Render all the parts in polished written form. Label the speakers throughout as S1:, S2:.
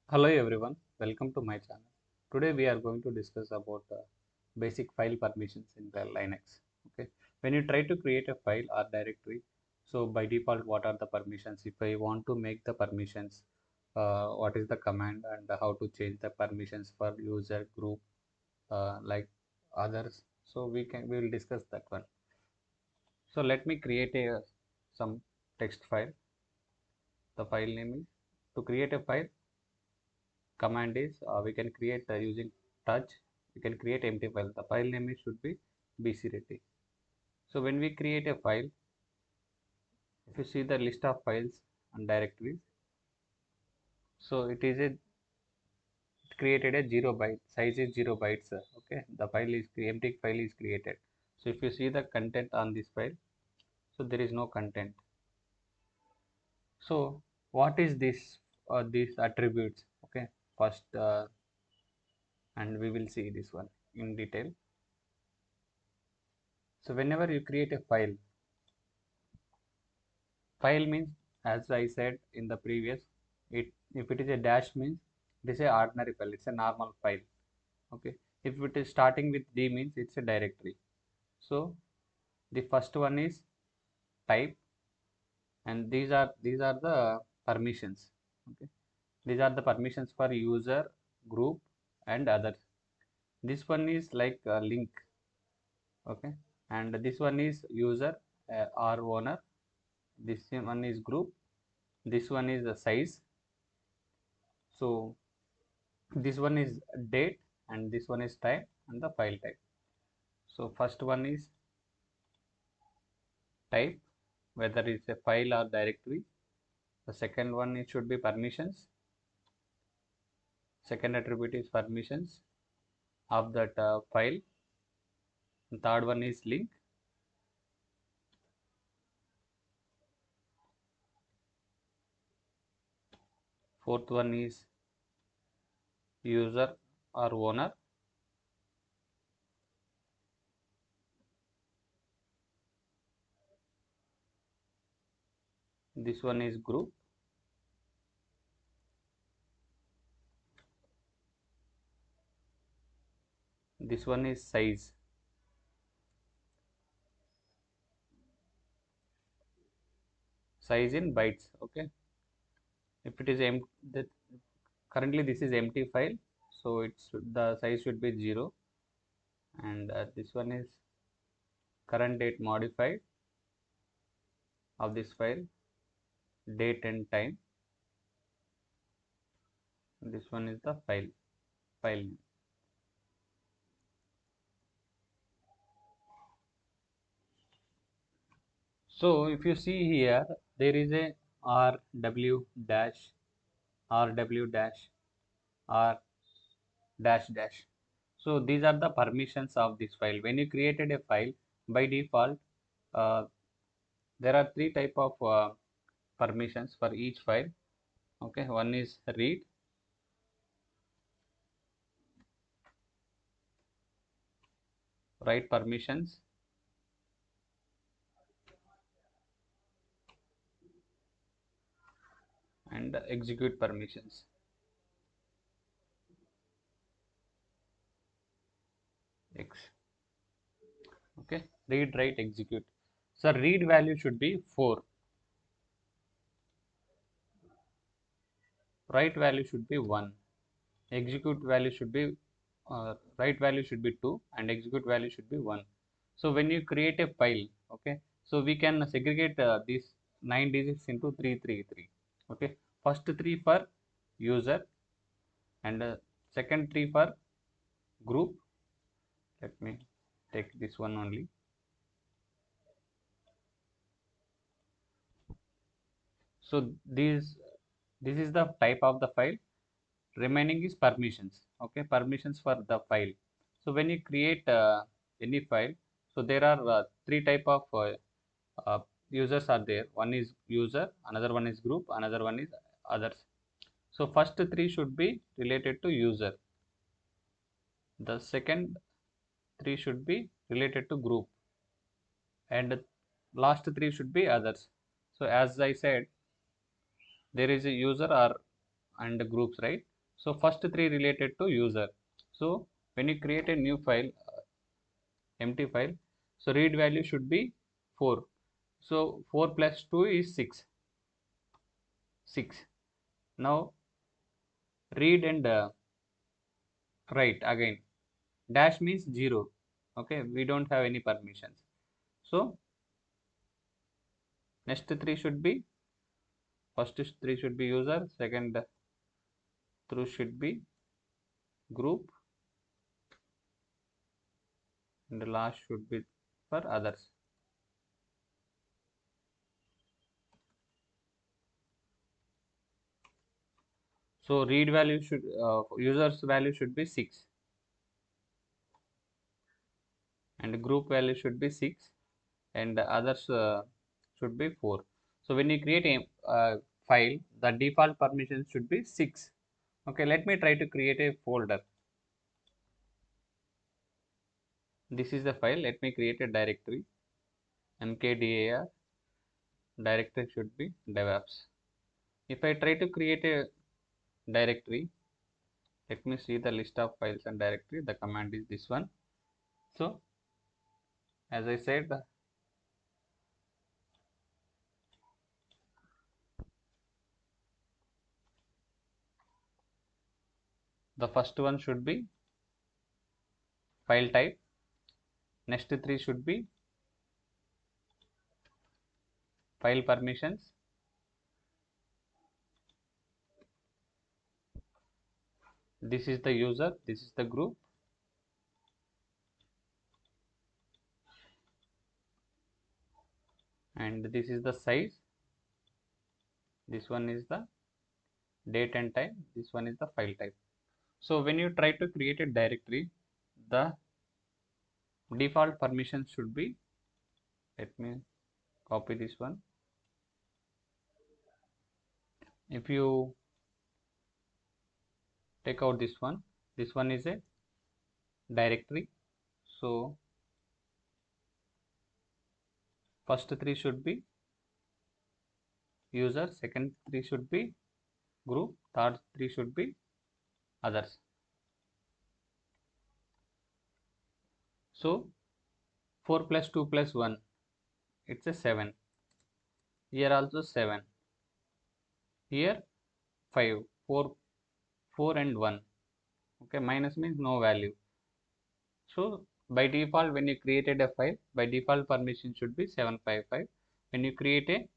S1: Hello everyone, welcome to my channel. Today we are going to discuss about basic file permissions in the Linux. Okay, when you try to create a file or directory, so by default, what are the permissions? If I want to make the permissions, what is the command and how to change the permissions for user group like others? So we will discuss that one. So let me create a some text file. The file name is to create a file. Command is we can create using touch. We can create empty file. The file name is should be bcready. So when we create a file, if you see the list of files and directories, so it created a 0 byte size is 0 bytes. Okay, the file is empty file is created. So if you see the content on this file, so there is no content. So what is this these attributes? Okay, first and we will see this one in detail. So whenever you create a file means, as I said in the previous, it if it is a dash means it is a ordinary file, it's a normal file. Okay, if it is starting with D means it's a directory. So the first one is type, and these are the permissions. Okay, these are the permissions for user, group, and others. This one is like a link. Okay, and this one is user or owner. This one is group. This one is the size. So this one is date and this one is time and the file type. So first one is type, whether it's a file or directory. The second one, it should be permissions. Second attribute is permissions of that file. The third one is link. Fourth one is user or owner. This one is group. This one is size. Size in bytes. Okay, if it is that currently this is empty file, so it's the size should be 0, and this one is current date modified of this file, date and time. This one is the file name. So if you see here, there is a rw dash, rw dash, r dash dash. So these are the permissions of this file. When you created a file, by default, uh, there are three type of permissions for each file. Okay, one is read, write permissions, and execute permissions. X. Okay, read, write, execute. So read value should be 4, write value should be 1, execute value should be write value should be 2, and execute value should be 1. So when you create a file, okay, so we can segregate these 9 digits into 333. Okay, first 3 for user, and second 3 for group. Let me take this one only. So this is the type of the file. Remaining is permissions. Okay, permissions for the file. So when you create any file, so there are three type of uh, users are there. One is user, another one is group, another one is others. So first three should be related to user, the second three should be related to group, and last three should be others. So as I said, there is a user or and groups, right? So first three related to user. So when you create a new file, empty file, so read value should be 4. So 4 plus 2 is 6. 6. Now read and write again. Dash means 0. Okay, we don't have any permissions. So next three should be, first three should be user, second three should be group, and the last should be for others. So read value should, users value should be 6, and group value should be 6, and others should be 4. So when you create a file, the default permission should be 6. Okay, let me try to create a folder. This is the file. Let me create a directory. mkdir directory should be DevOps. If I try to create a directory, let me see the list of files and directory. The command is this one. So as I said, the first one should be file type. Next three should be file permissions. This is the user, this is the group, and this is the size. This one is the date and time. This one is the file type. So when you try to create a directory, the default permission should be, let me copy this one. If you take out this one is a directory. So first three should be user, second three should be group, third three should be others. So 4 plus 2 plus 1, it's a 7. Here also 7. Here 5, 4 and 1. Okay, minus means no value. So by default, when you created a file, by default permission should be 755. When you create a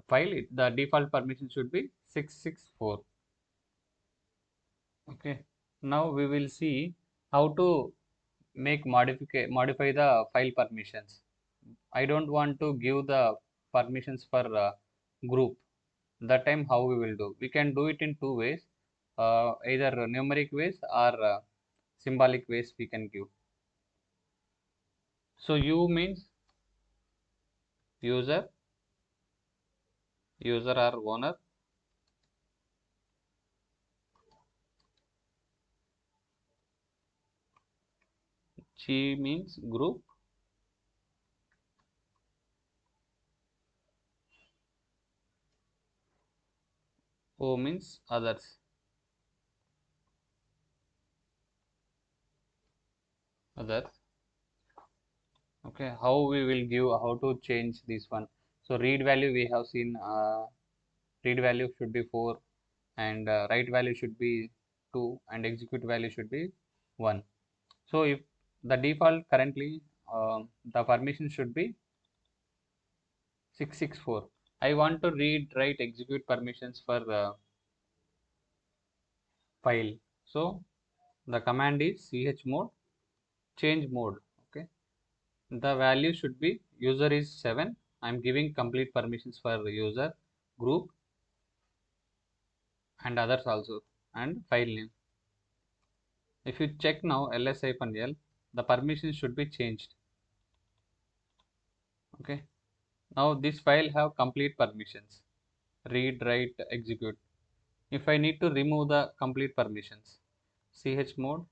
S1: file, the default permission should be 664. Okay, now we will see how to modify the file permissions. I don't want to give the permissions for group. That time how we will do? We can do it in two ways, either numeric ways or symbolic ways we can give. So U means user, user or owner. G means group. O means others. Others. Okay, how we will give, how to change this one. So read value we have seen, read value should be 4, and write value should be 2, and execute value should be 1. So if the default currently, the permission should be 664. I want to read, write, execute permissions for file. So the command is chmod change mode. Okay, the value should be user is 7. I'm giving complete permissions for user, group, and others also, and file name. If you check now ls-l, the permissions should be changed. Okay, now this file have complete permissions, read, write, execute. If I need to remove the complete permissions, chmod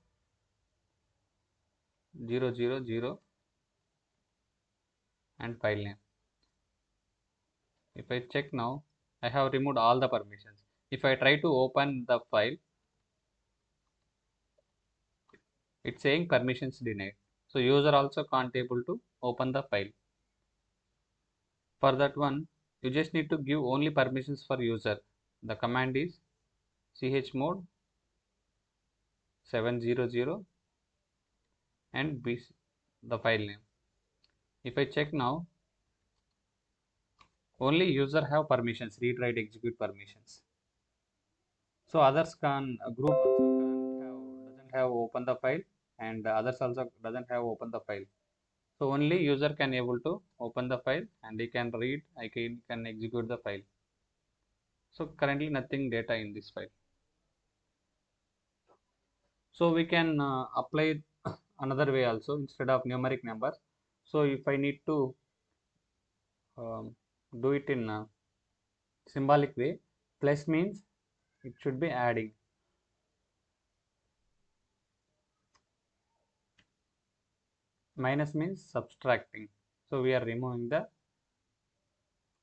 S1: 000 and file name. If I check now, I have removed all the permissions. If I try to open the file, it's saying permissions denied. So user also can't able to open the file. For that one, you just need to give only permissions for user. The command is chmod 700 and the file name. If I check now, only user have permissions, read, write, execute permissions. So others can, a group also can't have, doesn't have open the file, and others also doesn't have open the file. So only user can able to open the file, and he can read, I can execute the file. So currently nothing data in this file. So we can apply another way also instead of numeric numbers. So if I need to do it in a symbolic way, plus means it should be adding. Minus means subtracting. So we are removing the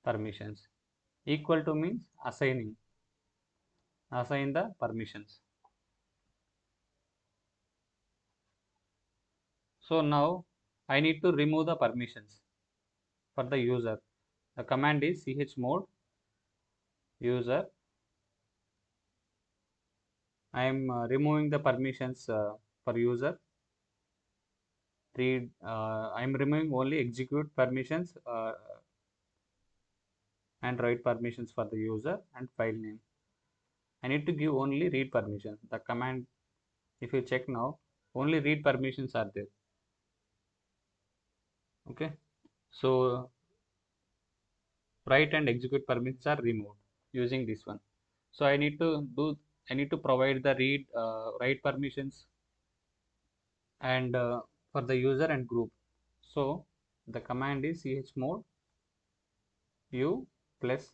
S1: permissions. Equal to means assign the permissions. So now I need to remove the permissions for the user. The command is chmod user. I am removing the permissions for user. Read. I am removing only execute permissions and write permissions for the user and file name. I need to give only read permission. The command, if you check now, only read permissions are there. Okay. So write and execute permissions are removed using this one. So I need to provide the write permissions and for the user and group. So the command is chmod u plus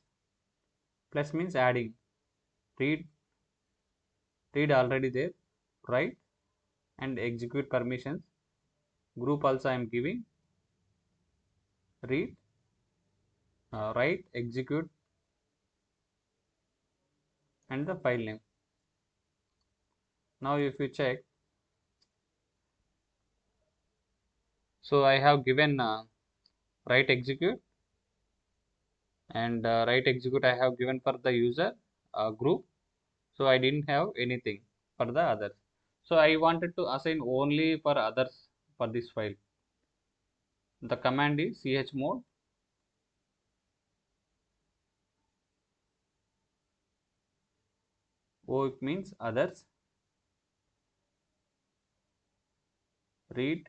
S1: means adding read already there, write and execute permissions. Group also I am giving read, write, execute and the file name. Now if you check, so I have given write execute and write execute I have given for the user group. So I didn't have anything for the others. So I wanted to assign only for others for this file. The command is chmod o, it means others, read,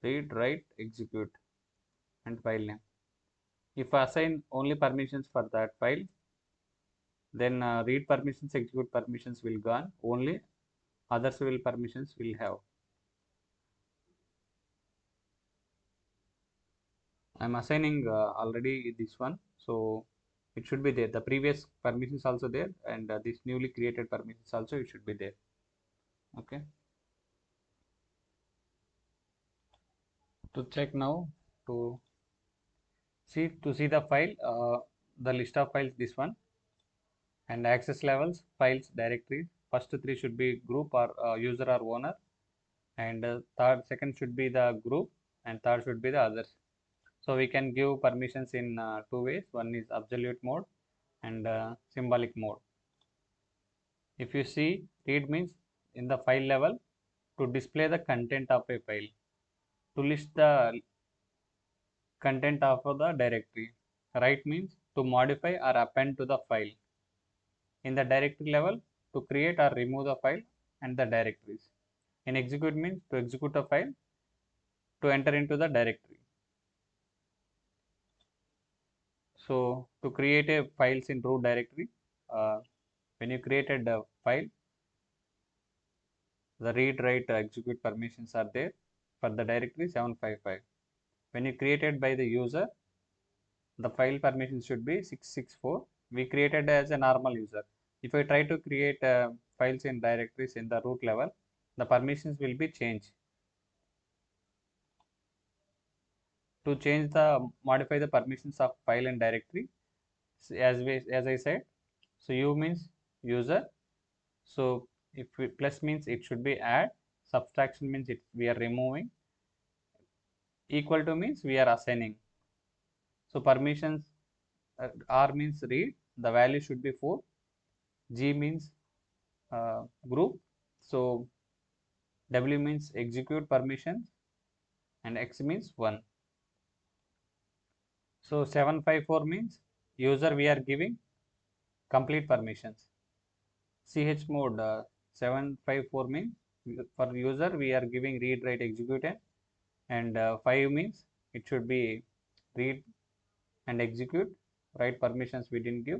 S1: write, execute and file name. If I assign only permissions for that file, then read permissions, execute permissions will gone, only others will permissions will have. I'm assigning already this one, so it should be there. The previous permissions also there, and this newly created permissions also it should be there. Okay. To check now, to see the file, the list of files this one, and access levels, files, directories. First three should be group or user or owner, and second should be the group, and third should be the others. So we can give permissions in two ways. One is absolute mode and symbolic mode. If you see, read means in the file level to display the content of a file, to list the content of the directory. Write means to modify or append to the file. In the directory level, to create or remove the file and the directories. In execute means to execute a file, to enter into the directory. So to create a files in root directory, when you created the file, the read, write, execute permissions are there for the directory 755. When you created by the user, the file permission should be 664. We created as a normal user. If I try to create files in directories in the root level, the permissions will be changed. To change the modify the permissions of file and directory, as I said, So U means user. So if plus means it should be add, subtraction means we are removing, equal to means we are assigning. So permissions, R means read, the value should be 4, G means group, so W means execute permissions, and X means 1. So 754 means user we are giving complete permissions. Chmod 754 means for user we are giving read, write, execute, and 5 means it should be read and execute. Write permissions we didn't give,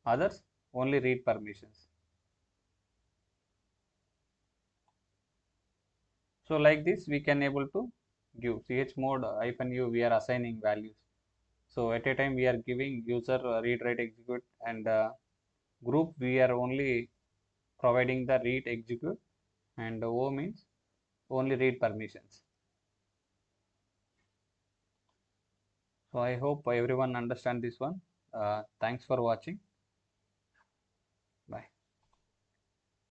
S1: others only read permissions. So like this we can able to give chmod -u we are assigning values. So at a time we are giving user read, write, execute, and group we are only providing the read, execute, and O means only read permissions. So I hope everyone understand this one. Thanks for watching. Bye.